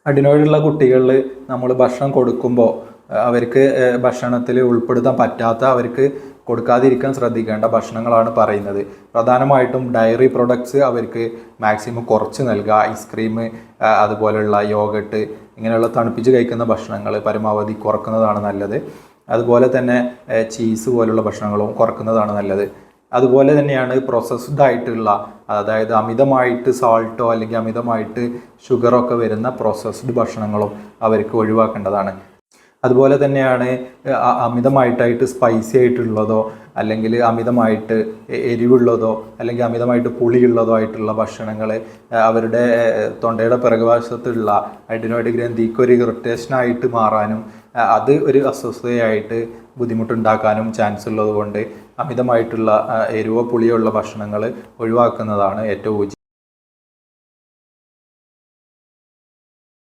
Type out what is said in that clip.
അഡിനോയിഡുള്ള കുട്ടികളിൽ നമ്മൾ ഭക്ഷണം കൊടുക്കുമ്പോൾ അവർക്ക് ഭക്ഷണത്തിൽ ഉൾപ്പെടുത്താൻ പറ്റാത്ത, അവർക്ക് കൊടുക്കാതിരിക്കാൻ ശ്രദ്ധിക്കേണ്ട ഭക്ഷണങ്ങളാണ് പറയുന്നത്. പ്രധാനമായിട്ടും ഡയറി പ്രൊഡക്ട്സ് അവർക്ക് മാക്സിമം കുറച്ച് നൽകുക. ഐസ്ക്രീം, അതുപോലെയുള്ള യോഗട്ട്, ഇങ്ങനെയുള്ള തണുപ്പിച്ച് കഴിക്കുന്ന ഭക്ഷണങ്ങൾ പരമാവധി കുറക്കുന്നതാണ് നല്ലത്. അതുപോലെ തന്നെ ചീസ് പോലുള്ള ഭക്ഷണങ്ങളും കുറക്കുന്നതാണ് നല്ലത്. അതുപോലെ തന്നെയാണ് പ്രോസസ്ഡ് ആയിട്ടുള്ള, അതായത് അമിതമായിട്ട് സാൾട്ടോ അല്ലെങ്കിൽ അമിതമായിട്ട് ഷുഗറൊക്കെ വരുന്ന പ്രോസസ്ഡ് ഭക്ഷണങ്ങളും അവർക്ക് ഒഴിവാക്കേണ്ടതാണ്. അതുപോലെ തന്നെയാണ് അമിതമായിട്ടായിട്ട് സ്പൈസി ആയിട്ടുള്ളതോ അല്ലെങ്കിൽ അമിതമായിട്ട് എരിവുള്ളതോ അല്ലെങ്കിൽ അമിതമായിട്ട് പുളിയുള്ളതോ ആയിട്ടുള്ള ഭക്ഷണങ്ങൾ അവരുടെ തൊണ്ടയുടെ പിറകുവശത്തുള്ള അഡിനോയിഡ് ഗ്രന്ഥിക്ക് ഒരു ഇറിറ്റേഷനായിട്ട് മാറാനും അത് ഒരു അസ്വസ്ഥതയായിട്ട് ബുദ്ധിമുട്ടുണ്ടാക്കാനും ചാൻസ് ഉള്ളത് കൊണ്ട് അമിതമായിട്ടുള്ള എരിവോ പുളിയോ ഉള്ള ഭക്ഷണങ്ങൾ ഒഴിവാക്കുന്നതാണ് ഏറ്റവും ഉചിതം.